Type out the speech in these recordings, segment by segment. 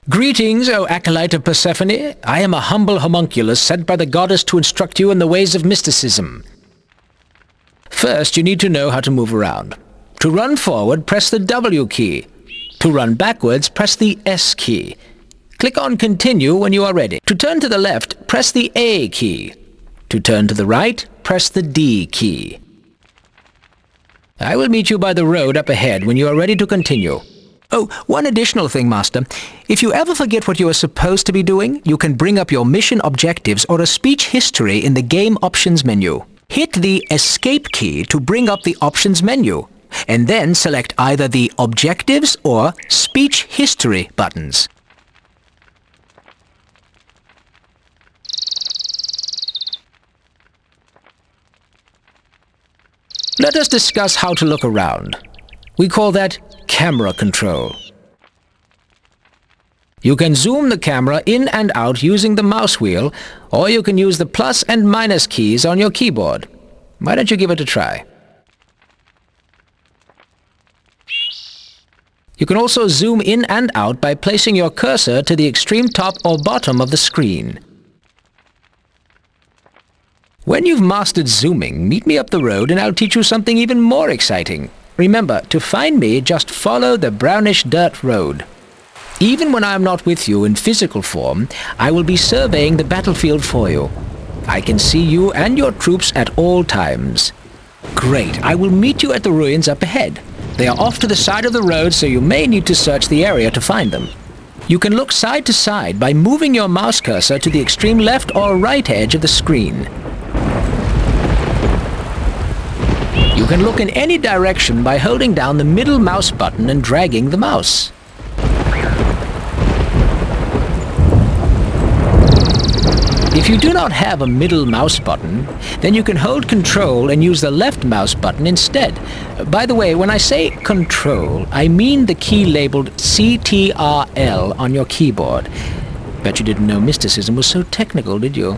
Greetings, O acolyte of Persephone. I am a humble homunculus sent by the goddess to instruct you in the ways of mysticism. First, you need to know how to move around. To run forward, press the W key. To run backwards, press the S key. Click on Continue when you are ready. To turn to the left, press the A key. To turn to the right, press the D key. I will meet you by the road up ahead when you are ready to continue. Oh, one additional thing, Master. If you ever forget what you are supposed to be doing, you can bring up your mission objectives or a speech history in the game options menu. Hit the Escape key to bring up the options menu, and then select either the Objectives or Speech History buttons. Let us discuss how to look around. We call that camera control. You can zoom the camera in and out using the mouse wheel, or you can use the plus and minus keys on your keyboard. Why don't you give it a try? You can also zoom in and out by placing your cursor to the extreme top or bottom of the screen. When you've mastered zooming, meet me up the road and I'll teach you something even more exciting. Remember, to find me, just follow the brownish dirt road. Even when I am not with you in physical form, I will be surveying the battlefield for you. I can see you and your troops at all times. Great, I will meet you at the ruins up ahead. They are off to the side of the road, so you may need to search the area to find them. You can look side to side by moving your mouse cursor to the extreme left or right edge of the screen. You can look in any direction by holding down the middle mouse button and dragging the mouse. If you do not have a middle mouse button, then you can hold Control and use the left mouse button instead. By the way, when I say Control, I mean the key labeled CTRL on your keyboard. Bet you didn't know mysticism was so technical, did you?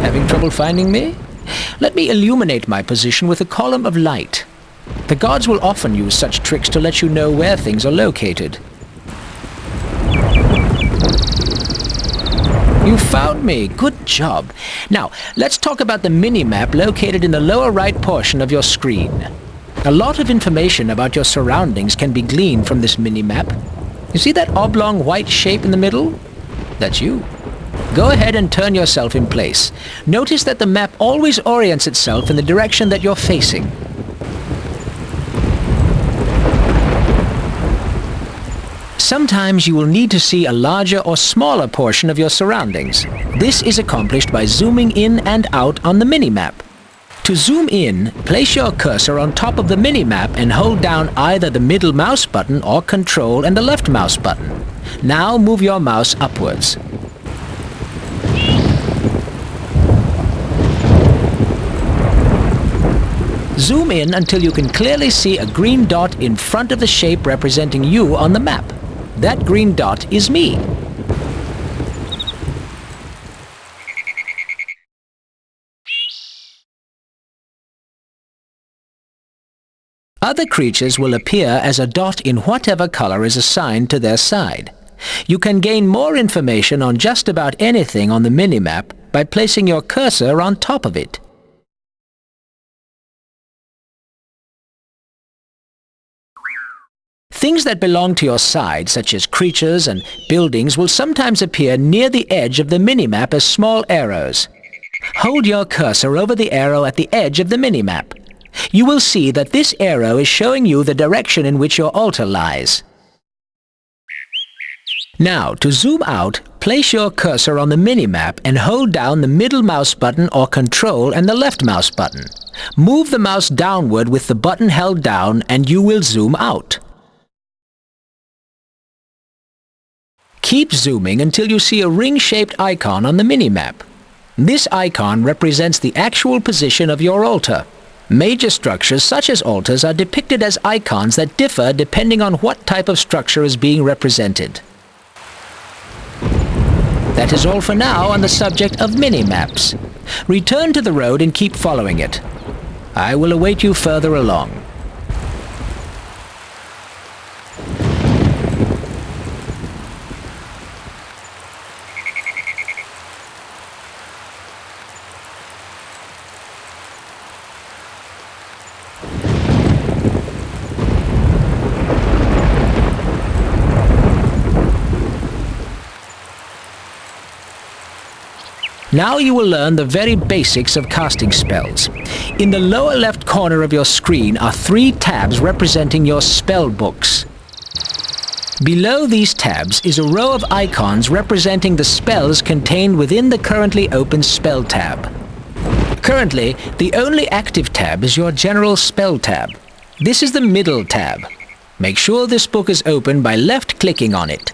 Having trouble finding me? Let me illuminate my position with a column of light. The gods will often use such tricks to let you know where things are located. You found me. Good job. Now, let's talk about the minimap located in the lower right portion of your screen. A lot of information about your surroundings can be gleaned from this minimap. You see that oblong white shape in the middle? That's you. Go ahead and turn yourself in place. Notice that the map always orients itself in the direction that you're facing. Sometimes you will need to see a larger or smaller portion of your surroundings. This is accomplished by zooming in and out on the minimap. To zoom in, place your cursor on top of the minimap and hold down either the middle mouse button or Control and the left mouse button. Now move your mouse upwards. Zoom in until you can clearly see a green dot in front of the shape representing you on the map. That green dot is me. Other creatures will appear as a dot in whatever color is assigned to their side. You can gain more information on just about anything on the minimap by placing your cursor on top of it. Things that belong to your side, such as creatures and buildings, will sometimes appear near the edge of the minimap as small arrows. Hold your cursor over the arrow at the edge of the minimap. You will see that this arrow is showing you the direction in which your altar lies. Now, to zoom out, place your cursor on the minimap and hold down the middle mouse button or Control and the left mouse button. Move the mouse downward with the button held down and you will zoom out. Keep zooming until you see a ring-shaped icon on the minimap. This icon represents the actual position of your altar. Major structures such as altars are depicted as icons that differ depending on what type of structure is being represented. That is all for now on the subject of minimaps. Return to the road and keep following it. I will await you further along. Now you will learn the very basics of casting spells. In the lower left corner of your screen are 3 tabs representing your spell books. Below these tabs is a row of icons representing the spells contained within the currently open spell tab. Currently, the only active tab is your General Spell tab. This is the middle tab. Make sure this book is open by left-clicking on it.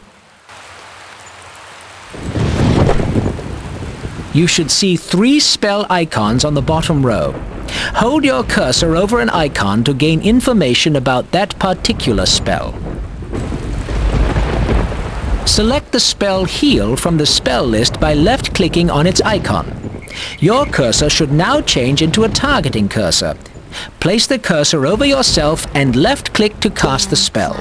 You should see 3 spell icons on the bottom row. Hold your cursor over an icon to gain information about that particular spell. Select the spell Heal from the spell list by left-clicking on its icon. Your cursor should now change into a targeting cursor. Place the cursor over yourself and left-click to cast the spell.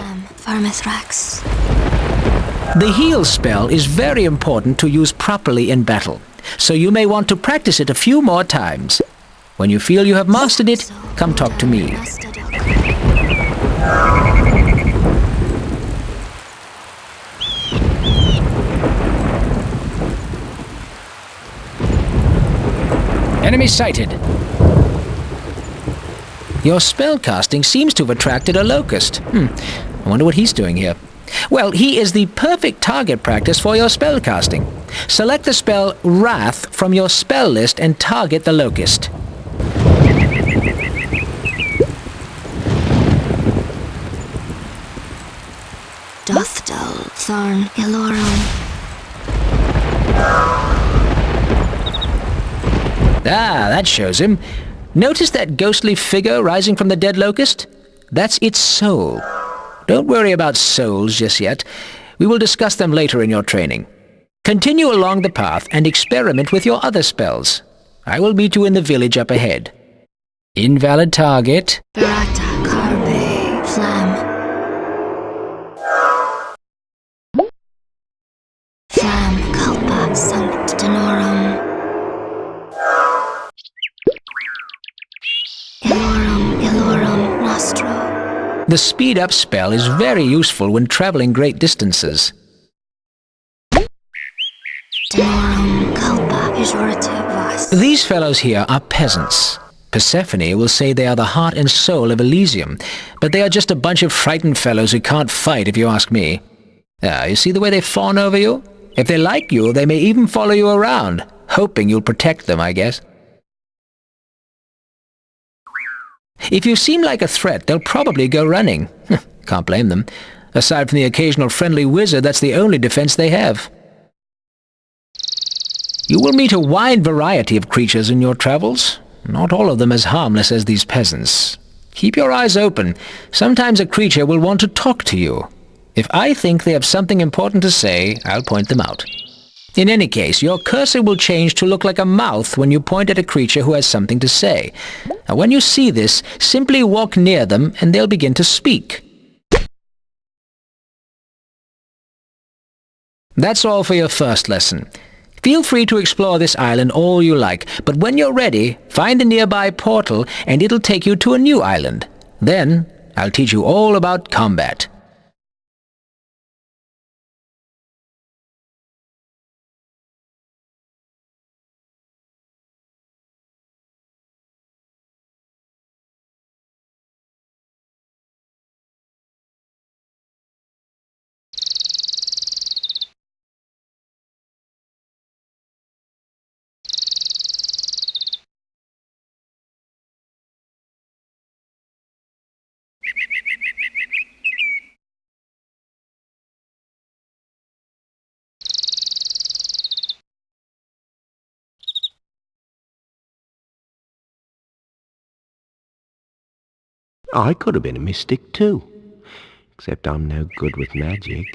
The Heal spell is very important to use properly in battle, so you may want to practice it a few more times. When you feel you have mastered it, come talk to me. Enemy sighted. Your spellcasting seems to have attracted a locust. I wonder what he's doing here. Well, he is the perfect target practice for your spellcasting. Select the spell Wrath from your spell list and target the locust. Dothdal, Tharn, Ilorum. Ah, that shows him. Notice that ghostly figure rising from the dead locust? That's its soul. Don't worry about souls just yet. We will discuss them later in your training. Continue along the path and experiment with your other spells. I will meet you in the village up ahead. Invalid target. Barata, Carbe, Flam. Flam, Kalpa, Sanct Denorum. Ilorum, Nostro. The speed-up spell is very useful when traveling great distances. Denorum, Kalpa, Pejorative Vas. These fellows here are peasants. Persephone will say they are the heart and soul of Elysium, but they are just a bunch of frightened fellows who can't fight, if you ask me. You see the way they fawn over you? If they like you, they may even follow you around, hoping you'll protect them, I guess. If you seem like a threat, they'll probably go running. Can't blame them. Aside from the occasional friendly wizard, that's the only defense they have. You will meet a wide variety of creatures in your travels. Not all of them as harmless as these peasants. Keep your eyes open. Sometimes a creature will want to talk to you. If I think they have something important to say, I'll point them out. In any case, your cursor will change to look like a mouth when you point at a creature who has something to say. Now, when you see this, simply walk near them and they'll begin to speak. That's all for your first lesson. Feel free to explore this island all you like, but when you're ready, find a nearby portal and it'll take you to a new island. Then, I'll teach you all about combat. I could have been a mystic too, except I'm no good with magic.